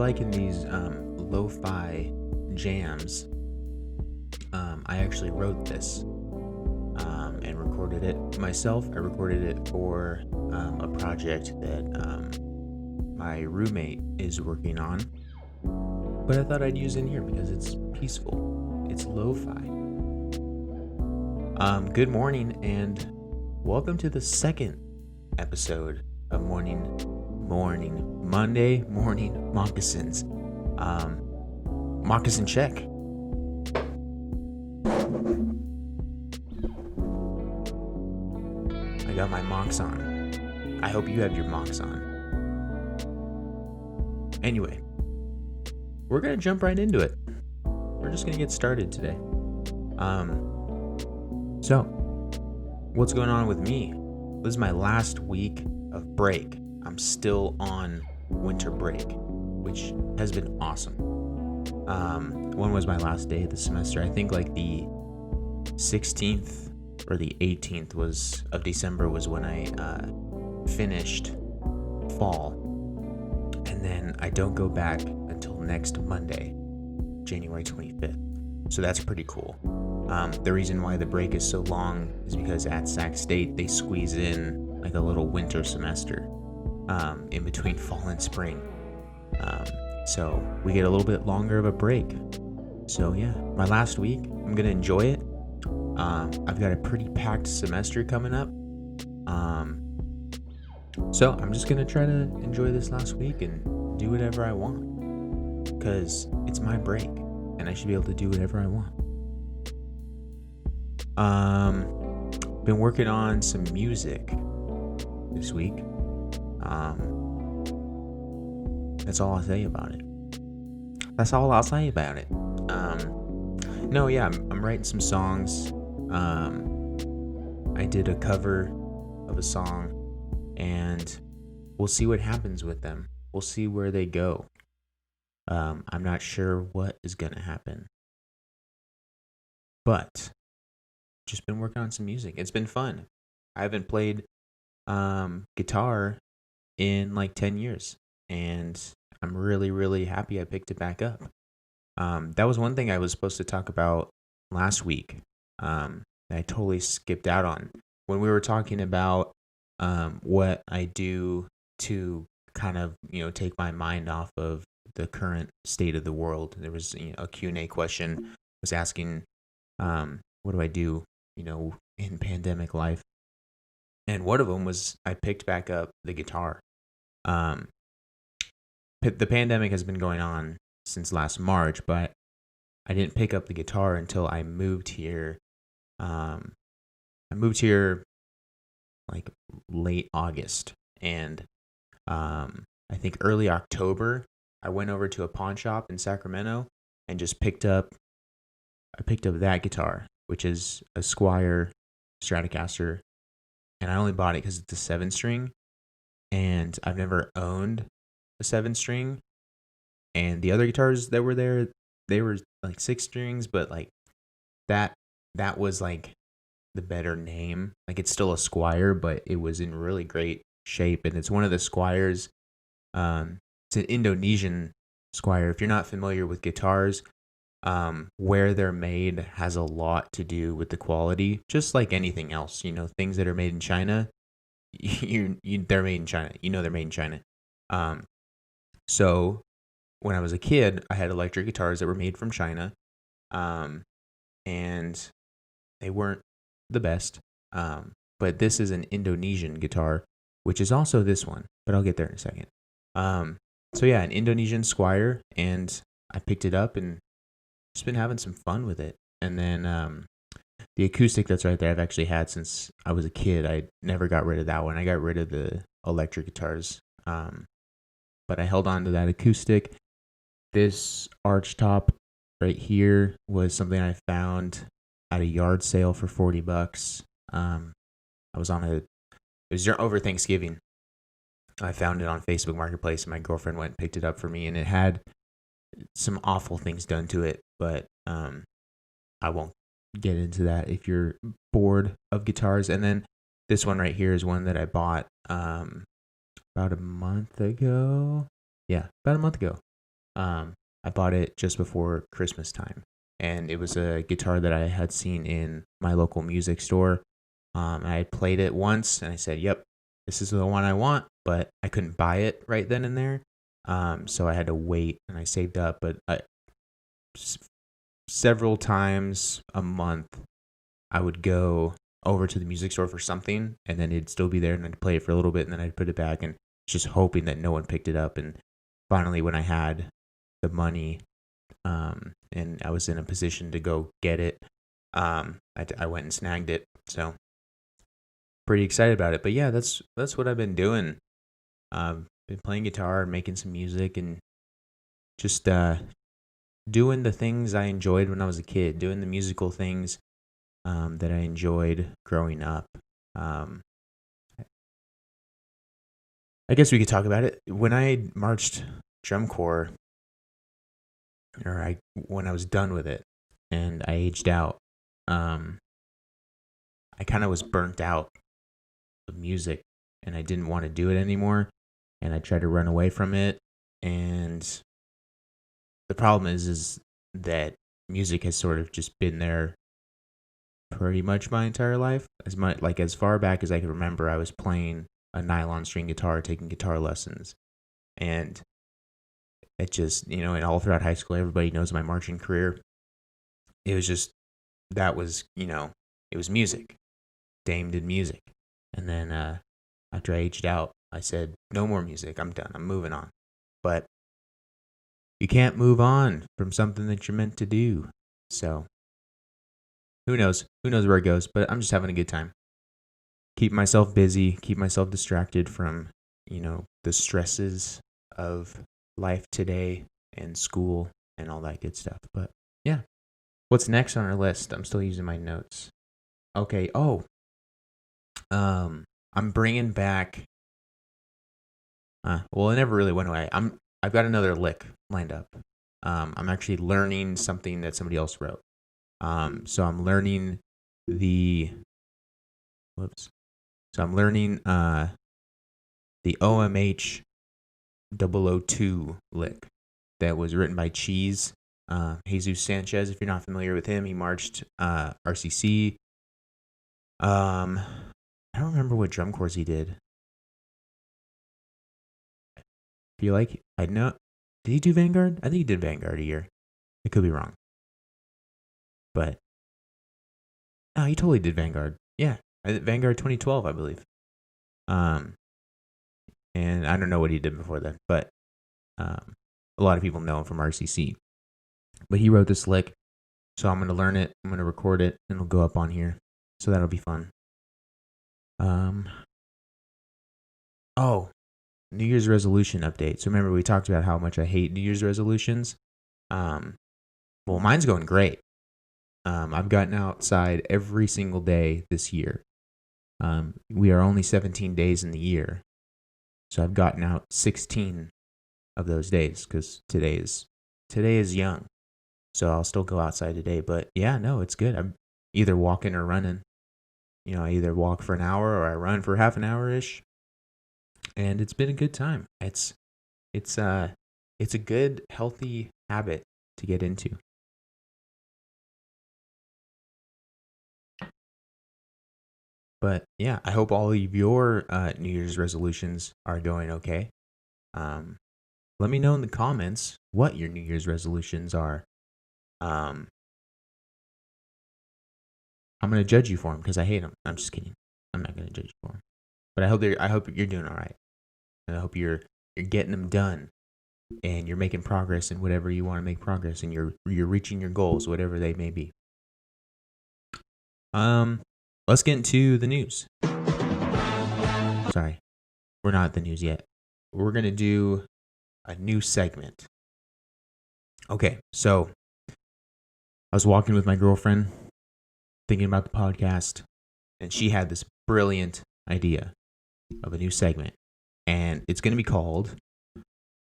liking these lo-fi jams, I actually wrote this and recorded it myself. I recorded it for a project that my roommate is working on, but I thought I'd use in here because it's peaceful. It's lo-fi. Good morning and welcome to the second episode of Monday morning Moccasins. Moccasin check. I got my mocs on. I hope you have your mocs on. Anyway, we're gonna jump right into it. We're just gonna get started today. So, what's going on with me? This is my last week of break. I'm still on winter break, which has been awesome. When was my last day of the semester? I think like the 16th or the 18th of December was when I finished fall. And then I don't go back until next Monday, January 25th. So that's pretty cool. The reason why the break is so long is because at Sac State, they squeeze in like a little winter semester in between fall and spring. So we get a little bit longer of a break. So yeah, my last week, I'm going to enjoy it. I've got a pretty packed semester coming up. So I'm just going to try to enjoy this last week and do whatever I want. Because it's my break and I should be able to do whatever I want. Been working on some music this week. That's all I'll say about it. No, yeah, I'm writing some songs. I did a cover of a song, and we'll see what happens with them. We'll see where they go. I'm not sure what is gonna happen, but just been working on some music. It's been fun. I haven't played guitar in like 10 years, and I'm really, really happy I picked it back up. That was one thing I was supposed to talk about last week that I totally skipped out on. When we were talking about what I do to kind of, take my mind off of the current state of the world. There was a Q&A question was asking, what do I do, in pandemic life? And one of them was I picked back up the guitar. The pandemic has been going on since last March, but I didn't pick up the guitar until I moved here. I moved here like late August, and I think early October, I went over to a pawn shop in Sacramento and just picked up that guitar, which is a Squier Stratocaster, and I only bought it because it's a 7-string, and I've never owned a 7-string, and the other guitars that were there, they were like 6 strings, but like that was like the better name. Like it's still a Squier, but it was in really great shape, and it's one of the Squiers. It's an Indonesian Squier. If you're not familiar with guitars, where they're made has a lot to do with the quality, just like anything else. Things that are made in China, they're made in China. They're made in China. So when I was a kid, I had electric guitars that were made from China, and they weren't the best. But this is an Indonesian guitar, which is also this one, but I'll get there in a second. So yeah, an Indonesian Squier, and I picked it up and just been having some fun with it. And then the acoustic that's right there, I've actually had since I was a kid. I never got rid of that one. I got rid of the electric guitars, but I held on to that acoustic. This arch top right here was something I found at a yard sale for $40. It was over Thanksgiving. I found it on Facebook Marketplace, and my girlfriend went and picked it up for me, and it had some awful things done to it, but I won't get into that if you're bored of guitars. And then this one right here is one that I bought about a month ago. Yeah, about a month ago. I bought it just before Christmas time, and it was a guitar that I had seen in my local music store. I had played it once, and I said, "Yep, this is the one I want," but I couldn't buy it right then and there. So I had to wait, and I saved up. But several times a month, I would go over to the music store for something, and then it'd still be there, and I'd play it for a little bit, and then I'd put it back, and just hoping that no one picked it up. And finally, when I had the money, and I was in a position to go get it, I went and snagged it. So pretty excited about it. But yeah, that's what I've been doing. Been playing guitar and making some music, and just doing the things I enjoyed when I was a kid, doing the musical things that I enjoyed growing up. I guess we could talk about it. When I marched drum corps, when I was done with it and I aged out, I kind of was burnt out of music, and I didn't want to do it anymore, and I tried to run away from it. And the problem is that music has sort of just been there pretty much my entire life. As far back as I can remember, I was playing a nylon string guitar, taking guitar lessons, and it just, and all throughout high school, everybody knows my marching career. It was just, it was music. Dame did music. And then after I aged out, I said, no more music. I'm done. I'm moving on. But you can't move on from something that you're meant to do. So who knows? Who knows where it goes? But I'm just having a good time. Keep myself busy, keep myself distracted from, the stresses of life today and school and all that good stuff. But yeah. What's next on our list? I'm still using my notes. Okay. Oh, I'm bringing back. Well, it never really went away. I've got another lick lined up. I'm actually learning something that somebody else wrote. So I'm learning the. Whoops. So I'm learning the OMH 002 lick that was written by Cheese. Jesus Sanchez, if you're not familiar with him, he marched RCC. I don't remember what drum corps he did. I feel like I know. Did he do Vanguard? I think he did Vanguard a year. I could be wrong. But no, he totally did Vanguard. Yeah, Vanguard 2012, I believe. And I don't know what he did before that, but a lot of people know him from RCC. But he wrote this lick, so I'm going to learn it. I'm going to record it, and it'll go up on here. So that'll be fun. Oh, New Year's resolution update. So remember, we talked about how much I hate New Year's resolutions. Well, mine's going great. I've gotten outside every single day this year. We are only 17 days in the year. So I've gotten out 16 of those days because today is young. So I'll still go outside today. But yeah, no, it's good. I'm either walking or running. I either walk for an hour or I run for half an hour-ish. And it's been a good time. It's a good, healthy habit to get into. But yeah, I hope all of your New Year's resolutions are going okay. Let me know in the comments what your New Year's resolutions are. I'm going to judge you for them because I hate them. I'm just kidding. I'm not going to judge you for them. But I hope you're doing all right. And I hope you're getting them done, and you're making progress in whatever you want to make progress, and you're reaching your goals, whatever they may be. Let's get into the news. Sorry, we're not at the news yet. We're going to do a new segment. Okay, so I was walking with my girlfriend, thinking about the podcast, and she had this brilliant idea of a new segment, and it's going to be called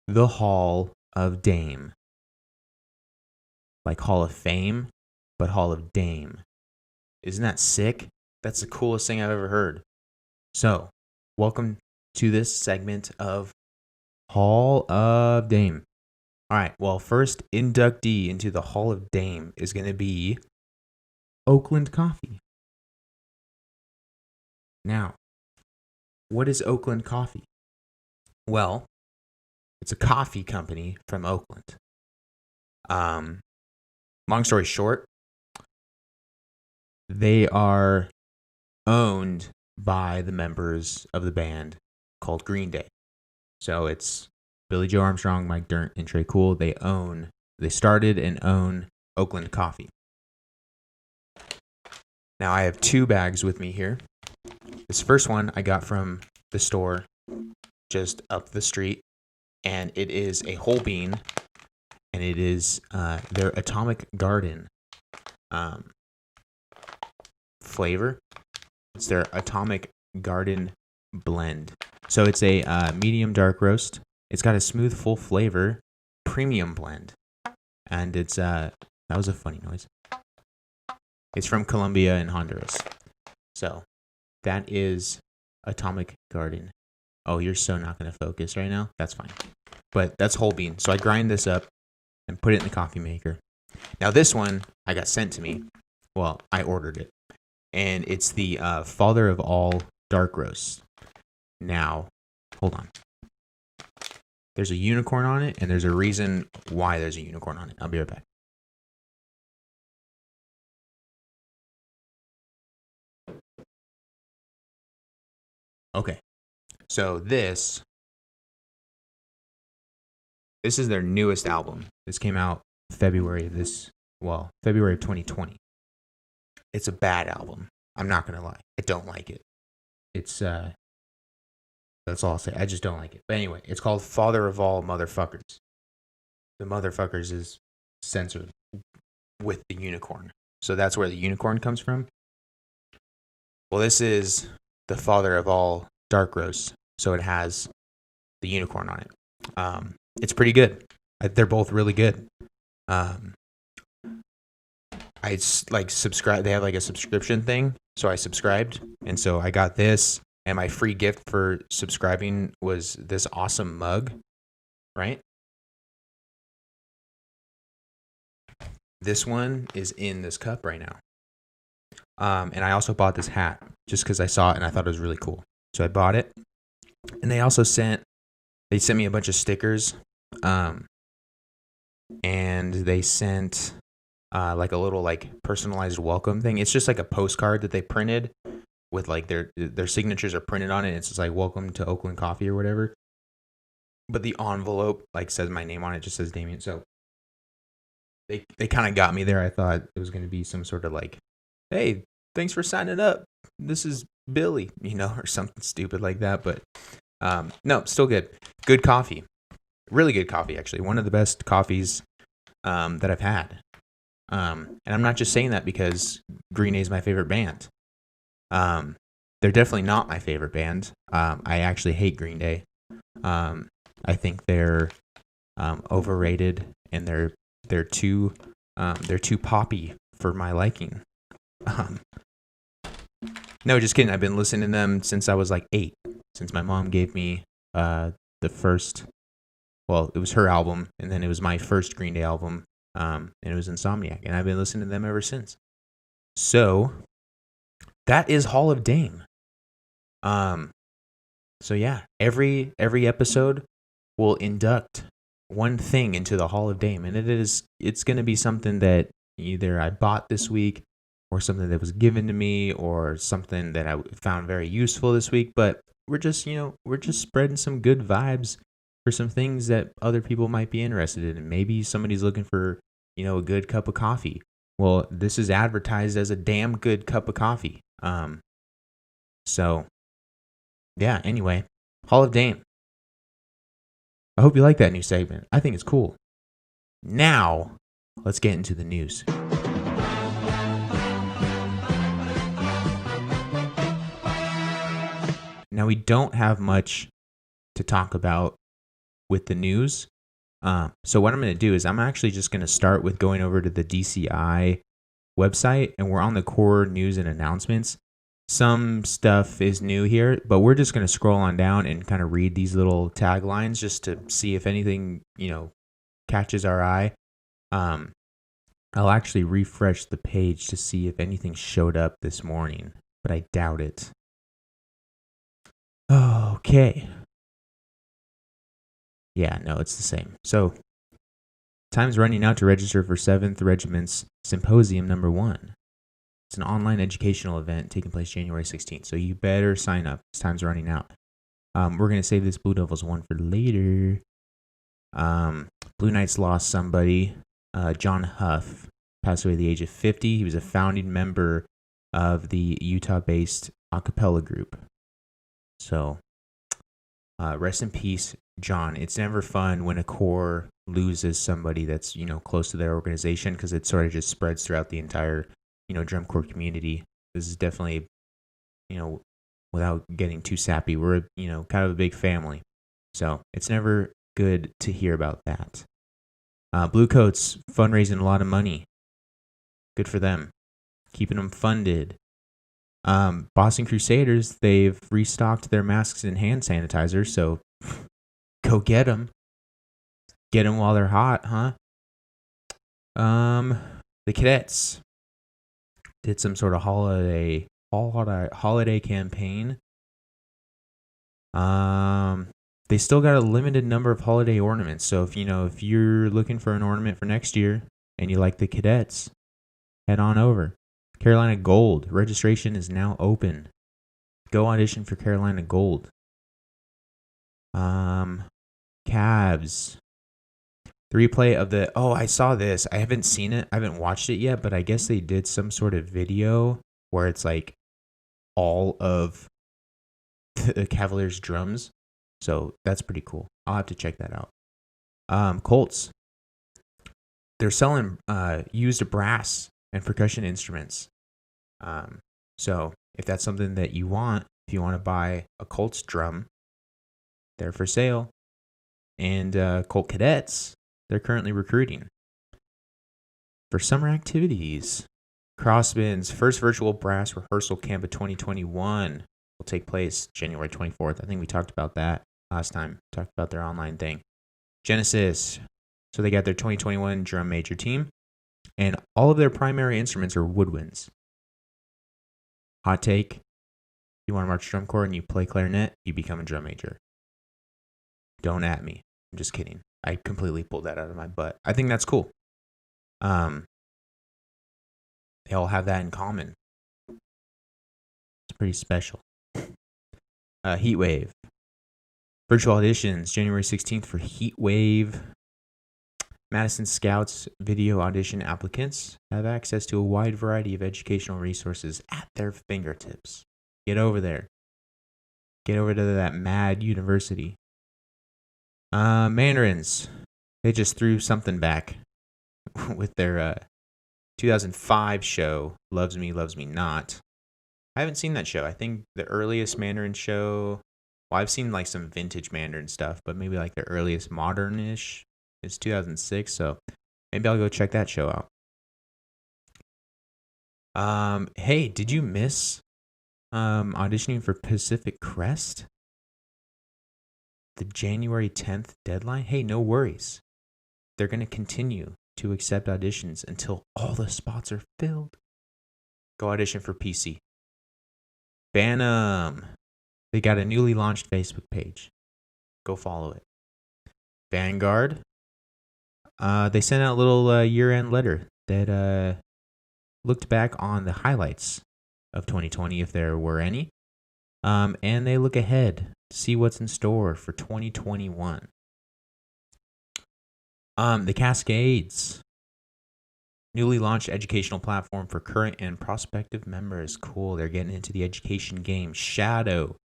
The Hall of Dame. Like Hall of Fame, but Hall of Dame. Isn't that sick? That's the coolest thing I've ever heard. So, welcome to this segment of Hall of Dame. All right. Well, first inductee into the Hall of Fame is going to be Oakland Coffee. Now, what is Oakland Coffee? Well, it's a coffee company from Oakland. Long story short, they are owned by the members of the band called Green Day. So it's Billy Joe Armstrong, Mike Dirnt, and Trey Cool. They started and own Oakland Coffee. Now I have 2 bags with me here. This first one I got from the store just up the street, and it is a whole bean, and it is their Atomic Garden flavor. It's their Atomic Garden blend. So it's a medium dark roast. It's got a smooth, full flavor, premium blend, and it's that was a funny noise. It's from Colombia and Honduras. So that is Atomic Garden. Oh, you're so not going to focus right now? That's fine. But that's whole bean. So I grind this up and put it in the coffee maker. Now this one I got sent to me. Well, I ordered it. And it's the father of all dark roasts. Now, hold on. There's a unicorn on it, and there's a reason why there's a unicorn on it. I'll be right back. Okay, so this is their newest album. This came out February of 2020. It's a bad album. I'm not gonna lie. I don't like it. It's that's all I'll say. I just don't like it. But anyway, it's called Father of All Motherfuckers. The motherfuckers is censored with the unicorn. So that's where the unicorn comes from. Well, this is the father of all dark roasts. So it has the unicorn on it. It's pretty good. They're both really good. I subscribe. They have like a subscription thing. So I subscribed. And so I got this. And my free gift for subscribing was this awesome mug, right? This one is in this cup right now. And I also bought this hat just because I saw it and I thought it was really cool. So I bought it. And they also sent me a bunch of stickers. And they sent like a little like personalized welcome thing. It's just like a postcard that they printed with like their signatures are printed on it. It's just like welcome to Oakland Coffee or whatever. But the envelope like says my name on it, just says Damien. So they kind of got me there. I thought it was going to be some sort of like, hey, thanks for signing up. This is Billy, or something stupid like that. But no, still good. Good coffee. Really good coffee, actually. One of the best coffees that I've had. And I'm not just saying that because Green Day is my favorite band. They're definitely not my favorite band. I actually hate Green Day. I think they're overrated and they're too poppy for my liking. No, just kidding. I've been listening to them since I was like 8. Since my mom gave me the first. Well, it was her album, and then it was my first Green Day album, and it was Insomniac, and I've been listening to them ever since. So that is Hall of Dame. So yeah, every episode will induct one thing into the Hall of Dame, and it's going to be something that either I bought this week or something that was given to me or something that I found very useful this week. But we're just spreading some good vibes for some things that other people might be interested in. And maybe somebody's looking for, a good cup of coffee. Well, this is advertised as a damn good cup of coffee. So yeah, anyway, Hall of Dame. I hope you like that new segment. I think it's cool. Now, let's get into the news. Now, we don't have much to talk about with the news. So what I'm going to do is I'm actually just going to start with going over to the DCI website, and we're on the core news and announcements. Some stuff is new here, but we're just going to scroll on down and kind of read these little taglines just to see if anything, catches our eye. I'll actually refresh the page to see if anything showed up this morning, but I doubt it. Okay. Yeah, no, it's the same. So, time's running out to register for 7th Regiment's Symposium number 1. It's an online educational event taking place January 16th, so you better sign up. Time's running out. We're going to save this Blue Devils one for later. Blue Knights lost somebody. John Huff passed away at the age of 50. He was a founding member of the Utah-based a cappella group. So, rest in peace, John. It's never fun when a corps loses somebody that's, close to their organization, because it sort of just spreads throughout the entire, drum corps community. This is definitely, without getting too sappy, we're, kind of a big family. So it's never good to hear about that. Bluecoats fundraising a lot of money. Good for them. Keeping them funded. Boston Crusaders, they've restocked their masks and hand sanitizer, so go get them. Get them while they're hot, huh? The cadets did some sort of holiday campaign. They still got a limited number of holiday ornaments, so if you're looking for an ornament for next year and you like the cadets, head on over. Carolina Gold registration is now open. Go audition for Carolina Gold. Cavs. The replay of the... Oh, I saw this. I haven't seen it. I haven't watched it yet, but I guess they did some sort of video where it's like all of the Cavaliers drums. So that's pretty cool. I'll have to check that out. Colts. They're selling used brass and percussion instruments. So if that's something that you want, if you want to buy a Colts drum, they're for sale. And Colt Cadets, they're currently recruiting. For summer activities, Crossman's first virtual brass rehearsal camp of 2021 will take place January 24th. I think we talked about that last time. Talked about their online thing. Genesis. So they got their 2021 drum major team, and all of their primary instruments are woodwinds. Hot take. You want to march drum corps and you play clarinet, you become a drum major. Don't at me. I'm just kidding. I completely pulled that out of my butt. I think that's cool. They all have that in common. It's pretty special. Heatwave. Virtual auditions, January 16th for Heatwave. Madison Scouts video audition applicants have access to a wide variety of educational resources at their fingertips. Get over there. Get over to that mad university. Mandarins. They just threw something back with their 2005 show, Loves Me, Loves Me Not. I haven't seen that show. I think the earliest Mandarin show... Well, I've seen like some vintage Mandarin stuff, but maybe like the earliest modern-ish is 2006, so maybe I'll go check that show out. Hey, did you miss auditioning for Pacific Crest? The January 10th deadline? Hey, no worries. They're going to continue to accept auditions until all the spots are filled. Go audition for PC. Bantam. They got a newly launched Facebook page. Go follow it. Vanguard. They sent out a little year-end letter that looked back on the highlights of 2020, if there were any. And they look ahead to see what's in store for 2021. The Cascades. Newly launched educational platform for current and prospective members. Cool. They're getting into the education game. Shadow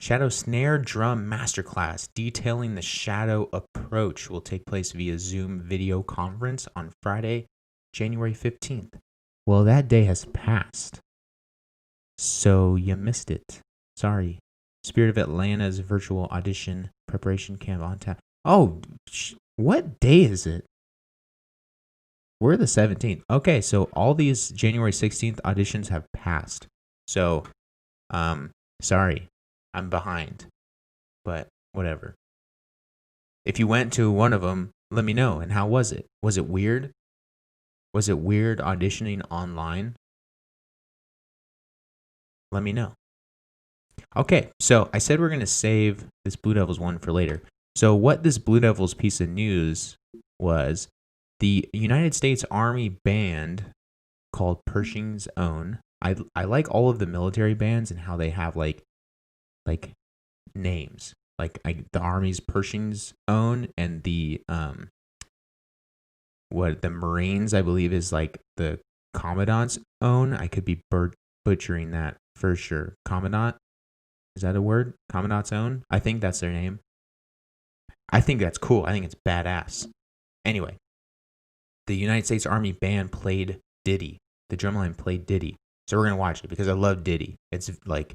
Snare Drum Masterclass detailing the Shadow approach will take place via Zoom video conference on Friday, January 15th. Well, that day has passed, so you missed it. Sorry. Spirit of Atlanta's virtual audition preparation camp on tap. Oh, what day is it? We're the 17th. Okay, so all these January 16th auditions have passed. So, sorry. I'm behind, but whatever. If you went to one of them, Let me know. And how was it? Was it weird? Was it weird auditioning online? Let me know. Okay, so I said we're going to save this Blue Devils one for later. So what this Blue Devils piece of news was, the United States Army band called Pershing's Own. I like all of the military bands and how they have like names. Like the Army's Pershing's Own, and the the Marines, I believe, is like the Commandant's Own. I could be butchering that for sure. Commandant? Is that a word? Commandant's Own? I think that's their name. I think that's cool. I think it's badass. Anyway, the United States Army band played Diddy. The drumline played Diddy. So we're going to watch it because I love Diddy. It's like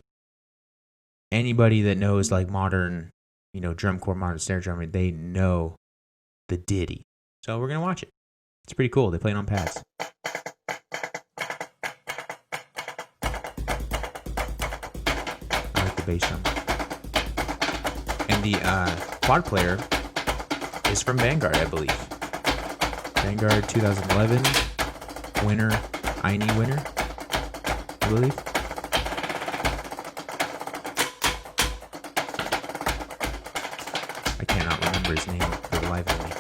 anybody that knows like modern, drum corps, modern snare drumming, they know the Diddy. So we're going to watch it. It's pretty cool. They play it on pads. I like the bass drum. And the quad player is from Vanguard, I believe. Vanguard 2011 winner, INE winner, I believe. I cannot remember his name for the life of me.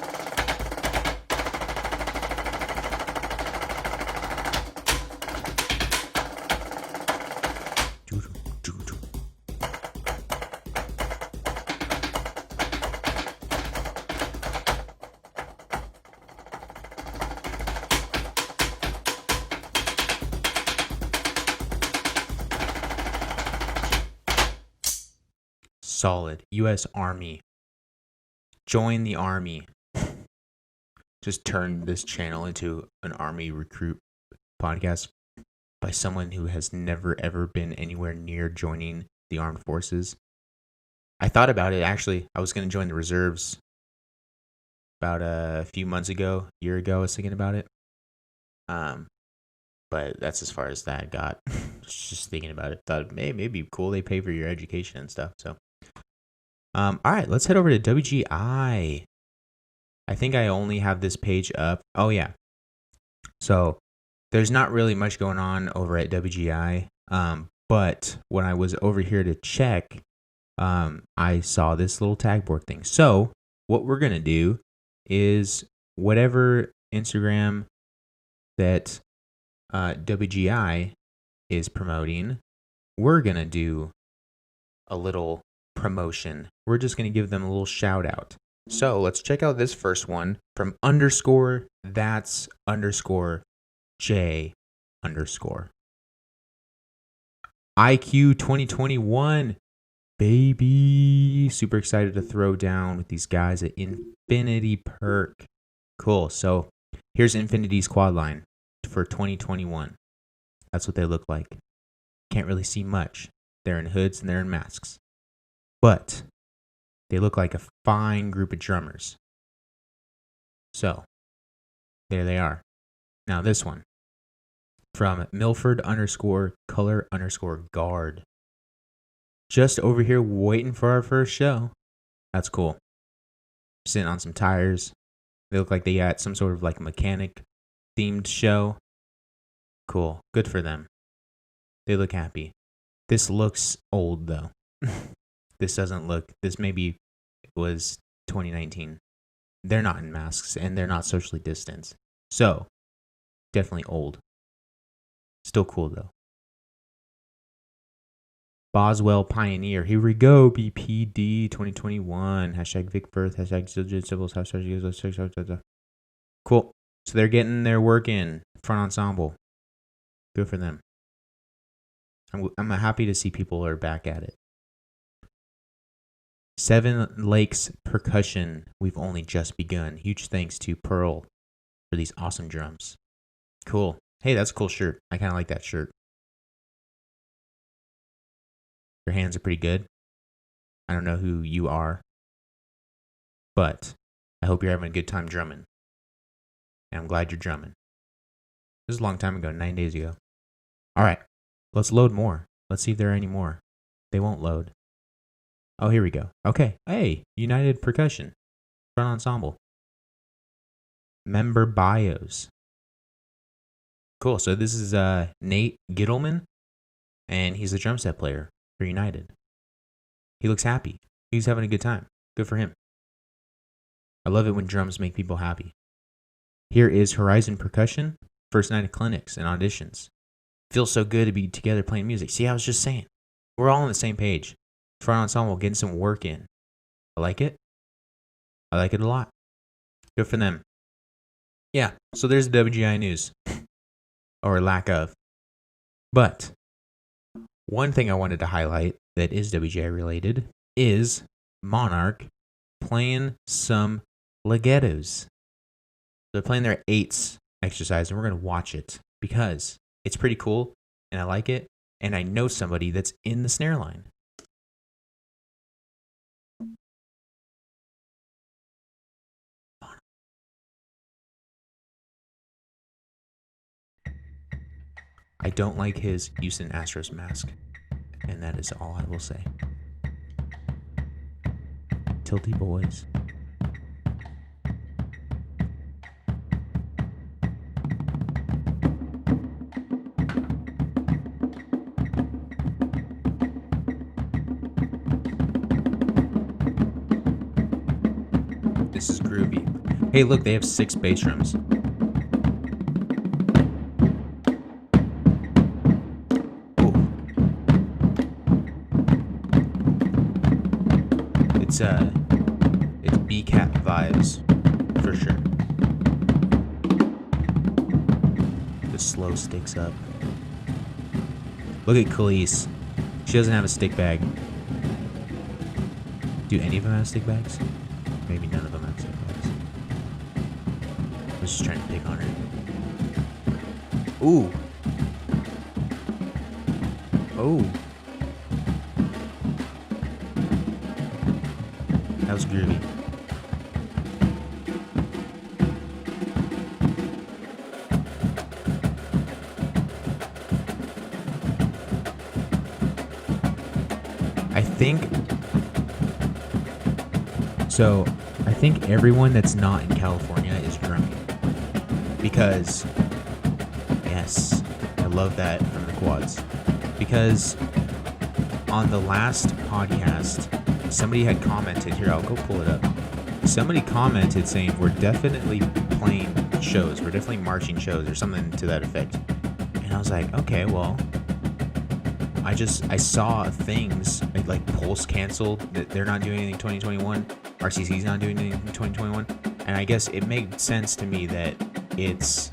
Solid. U.S. Army. Join the Army. Just turn this channel into an Army recruit podcast by someone who has never ever been anywhere near joining the armed forces. I thought about it, actually. I was going to join the reserves about a few months ago, a year ago. I was thinking about it. But that's as far as that got. Just thinking about it. Thought maybe it'd be cool. They pay for your education and stuff. So, all right, let's head over to WGI. I think I only have this page up. Oh yeah. So there's not really much going on over at WGI. But when I was over here to check, I saw this little tag board thing. So what we're gonna do is whatever Instagram that WGI is promoting, we're going to do a little promotion. We're just going to give them a little shout out. So let's check out this first one from _that's_J_. IQ 2021. Baby. Super excited to throw down with these guys at Infinity Perk. Cool. So here's Infinity's quad line for 2021. That's what they look like. Can't really see much. They're in hoods and they're in masks. But they look like a fine group of drummers. So there they are. Now this one from Milford_color_guard. Just over here waiting for our first show. That's cool. Sitting on some tires. They look like they got some sort of like mechanic themed show. Cool. Good for them. They look happy. This looks old though. This doesn't look, this maybe was 2019. They're not in masks and they're not socially distanced. So definitely old. Still cool though. Boswell Pioneer. Here we go. BPD 2021. Hashtag Vic Birth. Hashtag Symbols. Hashtag. Cool. So they're getting their work in. Front ensemble. Good for them. I'm happy to see people are back at it. Seven Lakes Percussion. We've only just begun. Huge thanks to Pearl for these awesome drums. Cool. Hey, that's a cool shirt. I kind of like that shirt. Your hands are pretty good. I don't know who you are, but I hope you're having a good time drumming. And I'm glad you're drumming. This is a long time ago, 9 days ago. All right, let's load more. Let's see if there are any more. They won't load. Oh, here we go. Okay. Hey, United Percussion. Front ensemble. member bios. Cool. So this is Nate Gittleman, and he's the drum set player for United. He looks happy. He's having a good time. Good for him. I love it when drums make people happy. Here is Horizon Percussion, first night of clinics and auditions. Feels so good to be together playing music. See, I was just saying. We're all on the same page. Front ensemble, getting some work in. I like it. I like it a lot. Good for them. Yeah, so there's the WGI news. Or lack of. But one thing I wanted to highlight that is WGI related is Monarch playing some legatos. They're playing their eights exercise, and we're going to watch it because it's pretty cool, and I like it, and I know somebody that's in the snare line. I don't like his Houston Astros mask, and that is all I will say. Tilty Boys. This is groovy. Hey, look, they have 6 bass drums. Ooh. It's B-Cat vibes for sure. The slow sticks up. Look at Khalees. She doesn't have a stick bag. Do any of them have stick bags? Maybe none of them have stick bags. I was just trying to pick on her. Ooh. Oh. That was groovy. I think everyone that's not in California is drumming. Because, yes, I love that from the quads. Because on the last podcast, somebody had commented, here, I'll go pull it up. Somebody commented saying, we're definitely playing shows. We're definitely marching shows or something to that effect. And I was like, okay, well, I saw things like Pulse canceled, that they're not doing anything in 2021. RCC's not doing anything in 2021. And I guess it made sense to me that it's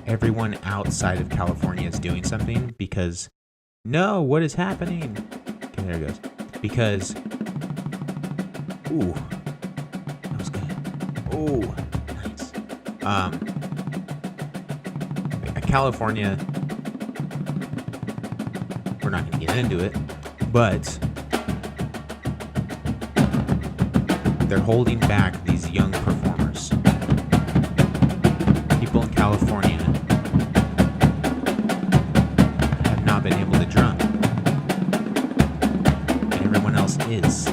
everyone outside of California is doing something because, no, what is happening? Okay, there it goes. Because, ooh, that was good. Ooh, nice. California, we're not going to get into it, but they're holding back these young performers. People in California have not been able to drum, and everyone else is.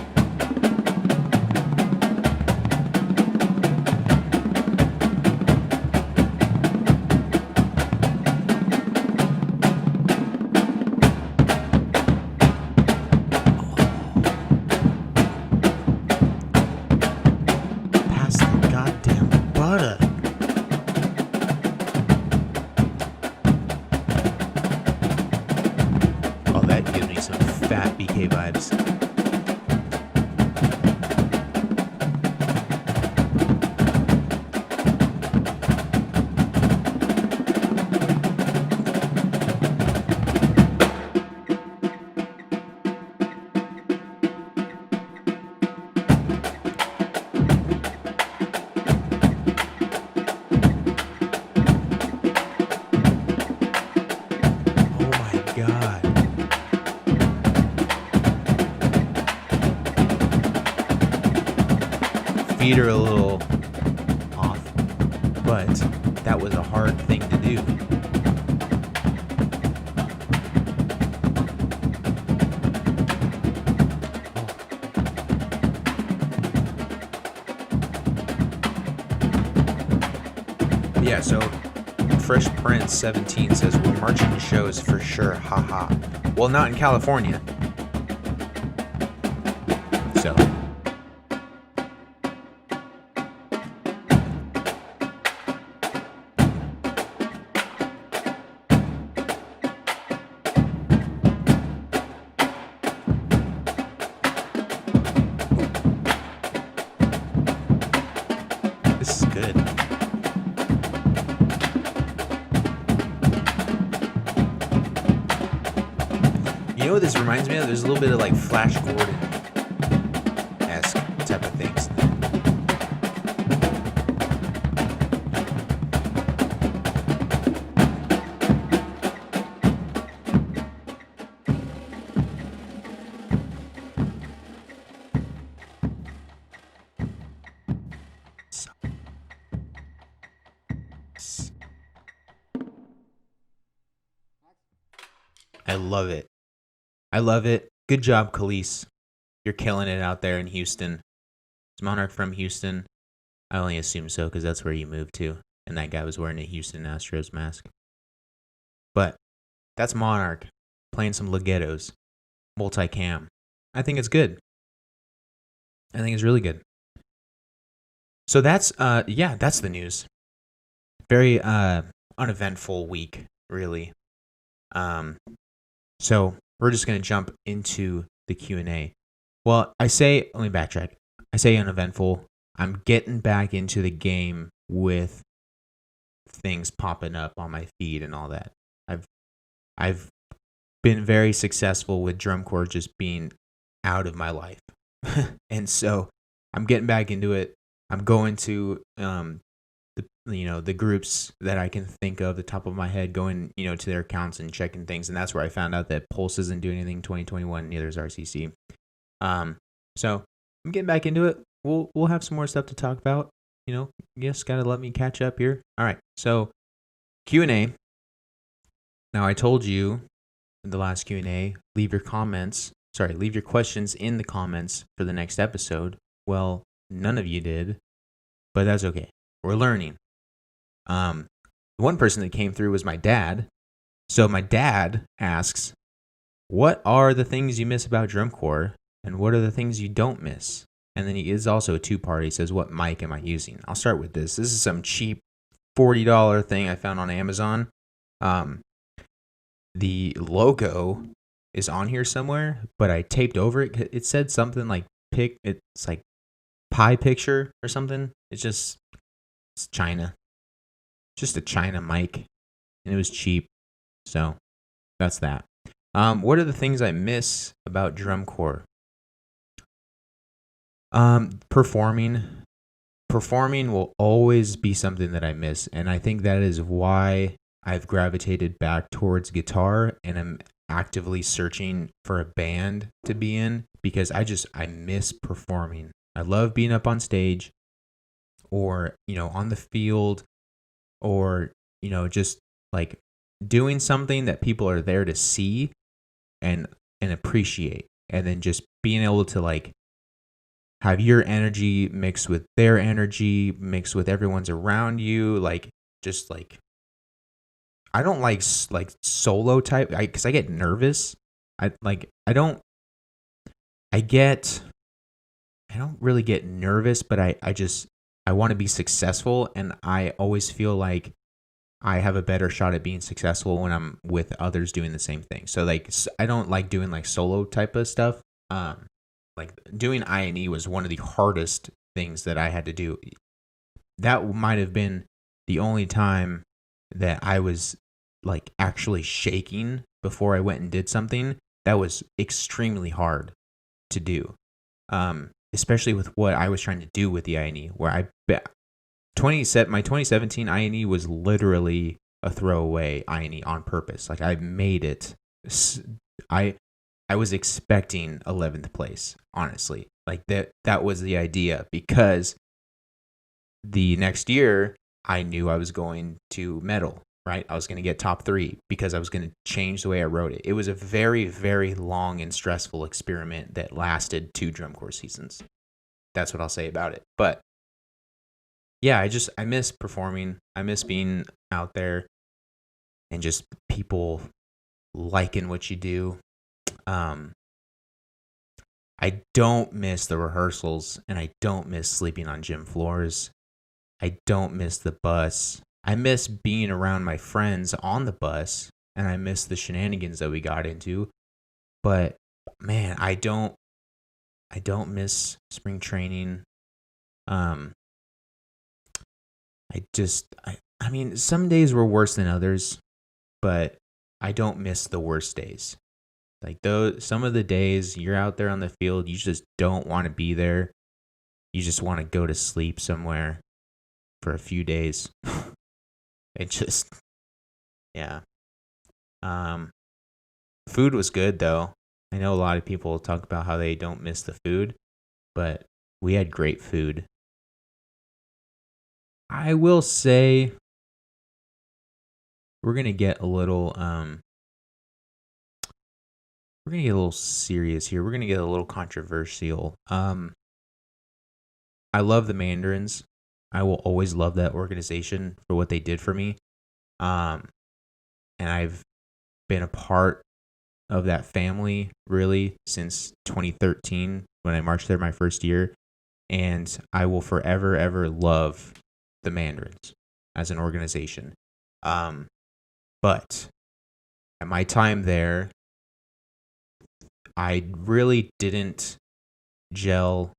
Feet are a little off, but that was a hard thing to do. Yeah, so Fresh Prince 17 says, we're marching to shows for sure, haha. Well, not in California. So. This is good. You know what this reminds me of? There's a little bit of like Flash Gordon-esque type of things. I love it. I love it. Good job, Khalees. You're killing it out there in Houston. Is Monarch from Houston? I only assume so because that's where you moved to. And that guy was wearing a Houston Astros mask. But that's Monarch playing some Legettos. Multicam. I think it's good. I think it's really good. So that's the news. Very uneventful week, really. So we're just gonna jump into the Q&A. Well, let me backtrack. I say uneventful. I'm getting back into the game with things popping up on my feed and all that. I've been very successful with drum corps just being out of my life. And so I'm getting back into it. I'm going to the groups that I can think of the top of my head, going to their accounts and checking things, and that's where I found out that Pulse isn't doing anything 2021, neither is RCC. So I'm getting back into it. We'll have some more stuff to talk about. Just gotta let me catch up here. All right, so Q&A. Now I told you in the last Q&A, leave your questions in the comments for the next episode. Well, none of you did, but that's okay. We're learning. The one person that came through was my dad. So my dad asks, what are the things you miss about drum corps, and what are the things you don't miss? And then he is also a two-part. He says, what mic am I using? I'll start with this. This is some cheap $40 thing I found on Amazon. The logo is on here somewhere, but I taped over it. It said something like it's like pie picture or something. It's China. Just a China mic, and it was cheap. So that's that. What are the things I miss about drum corps? Performing will always be something that I miss, and I think that is why I've gravitated back towards guitar, and I'm actively searching for a band to be in, because I miss performing. I love being up on stage, or on the field, or just like doing something that people are there to see and appreciate, and then just being able to like have your energy mixed with their energy, mixed with everyone's around you, I don't like solo type, because I get nervous. I don't really get nervous, but I want to be successful, and I always feel like I have a better shot at being successful when I'm with others doing the same thing. So I don't like doing like solo type of stuff. Like doing I&E was one of the hardest things that I had to do. That might have been the only time that I was like actually shaking before I went and did something. That was extremely hard to do. Especially with what I was trying to do with the I&E, where my 2017 I&E was literally a throwaway I&E on purpose. Like I made it. I was expecting 11th place, honestly. Like that was the idea, because the next year I knew I was going to medal, right? I was going to get top 3 because I was going to change the way I wrote it. It was a very, very long and stressful experiment that lasted 2 drum corps seasons. That's what I'll say about it. But yeah, I miss performing. I miss being out there and just people liking what you do. Um, I don't miss the rehearsals, and I don't miss sleeping on gym floors. I don't miss the bus. I miss being around my friends on the bus, and I miss the shenanigans that we got into. But man, I don't miss spring training. Um, I mean, some days were worse than others, but I don't miss the worst days. Like those, some of the days you're out there on the field, you just don't want to be there. You just want to go to sleep somewhere for a few days. It just, yeah. Um, Food was good though. I know a lot of people talk about how they don't miss the food, but we had great food. I will say we're gonna get a little we're gonna get a little serious here. We're gonna get a little controversial. I love the Mandarins. I will always love that organization for what they did for me. Um, and I've been a part of that family really since 2013 when I marched there my first year. And I will forever, ever love the Mandarins as an organization. But at my time there, I really didn't gel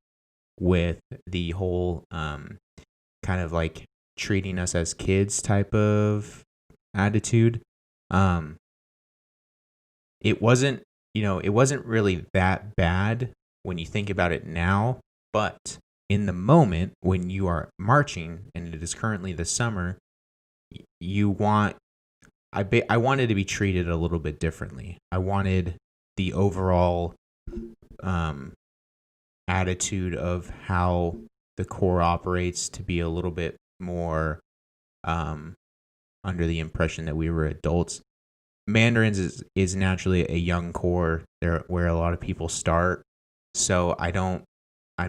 with the whole kind of like treating us as kids type of attitude. Um, it wasn't, it wasn't really that bad when you think about it now, but in the moment when you are marching and it is currently the summer, you want, I wanted to be treated a little bit differently. I wanted the overall attitude of how the Corps operates to be a little bit more under the impression that we were adults. Mandarins is naturally a young Corps there where a lot of people start. So I'm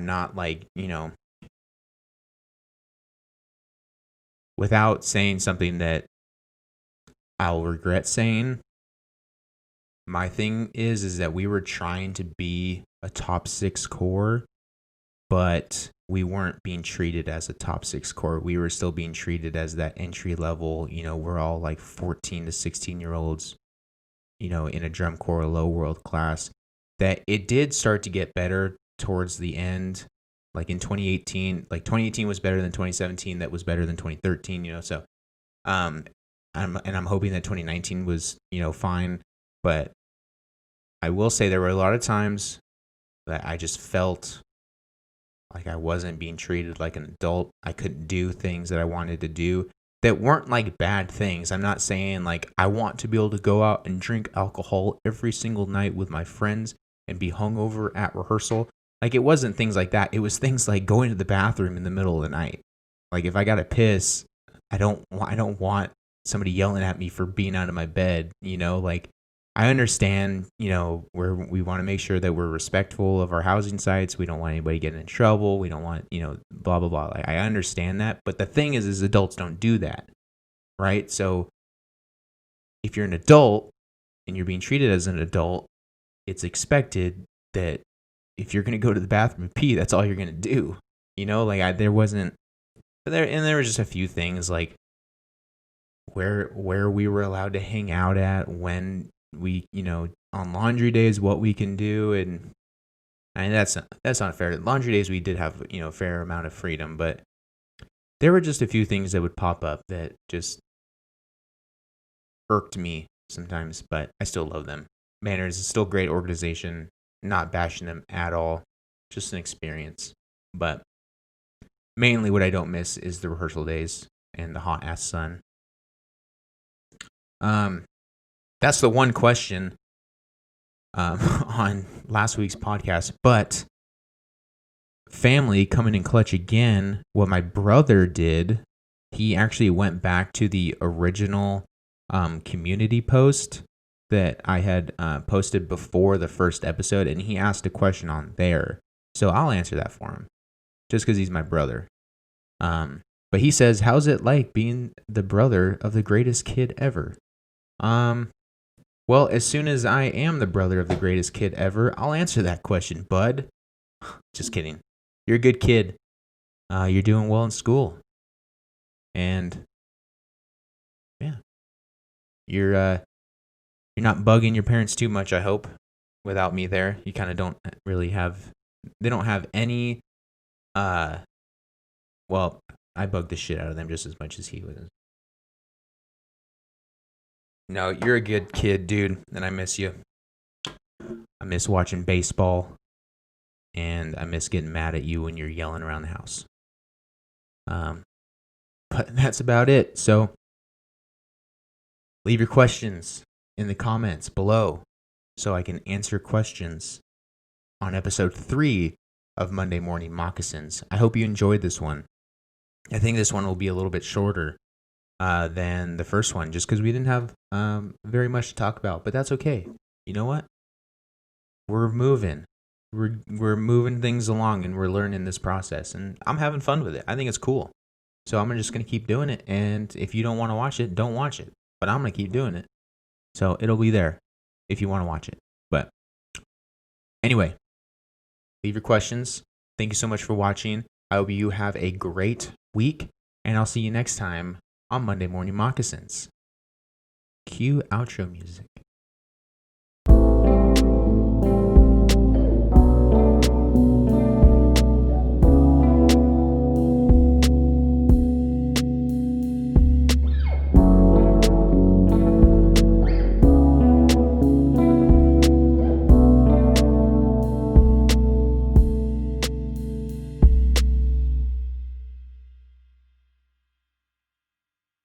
not like, without saying something that I'll regret saying, my thing is that we were trying to be a top 6 Corps, but we weren't being treated as a top 6 Corps. We were still being treated as that entry level, we're all like 14 to 16-year-olds, in a drum corps low world class. That it did start to get better towards the end, like in 2018. Like 2018 was better than 2017. That was better than 2013. So I'm hoping that 2019 was fine. But I will say there were a lot of times that I just felt like I wasn't being treated like an adult. I couldn't do things that I wanted to do that weren't like bad things. I'm not saying like I want to be able to go out and drink alcohol every single night with my friends and be hungover at rehearsal. Like it wasn't things like that. It was things like going to the bathroom in the middle of the night. Like if I got to piss, I don't want somebody yelling at me for being out of my bed, like I understand, where we want to make sure that we're respectful of our housing sites. We don't want anybody getting in trouble. We don't want, blah, blah, blah. Like, I understand that. But the thing is adults don't do that, right? So if you're an adult and you're being treated as an adult, it's expected that if you're going to go to the bathroom and pee, that's all you're going to do. There wasn't, and there were just a few things like where we were allowed to hang out at, when we, on laundry days, what we can do. And that's not fair. Laundry days, we did have, a fair amount of freedom, but there were just a few things that would pop up that just irked me sometimes, but I still love them. Manners is still a great organization, not bashing them at all, just an experience. But mainly what I don't miss is the rehearsal days and the hot ass sun. That's the one question on last week's podcast. But family coming in clutch again. What my brother did, he actually went back to the original community post that I had posted before the first episode, and he asked a question on there. So I'll answer that for him, just because he's my brother. But he says, how's it like being the brother of the greatest kid ever? Well, as soon as I am the brother of the greatest kid ever, I'll answer that question, bud. Just kidding. You're a good kid. You're doing well in school. And yeah. You're not bugging your parents too much, I hope, without me there. You kind of don't really have, they don't have any, well, I bug the shit out of them just as much as he was. No, you're a good kid, dude, and I miss you. I miss watching baseball, and I miss getting mad at you when you're yelling around the house. But that's about it. So leave your questions in the comments below so I can answer questions on episode 3 of Monday Morning Moccasins. I hope you enjoyed this one. I think this one will be a little bit shorter than the first one, just because we didn't have very much to talk about. But that's okay. You know what? We're moving. We're moving things along, and we're learning this process, and I'm having fun with it. I think it's cool. So I'm just going to keep doing it, and if you don't want to watch it, don't watch it. But I'm going to keep doing it. So it'll be there if you want to watch it. But anyway, leave your questions. Thank you so much for watching. I hope you have a great week, and I'll see you next time on Monday Morning Moccasins. Cue outro music.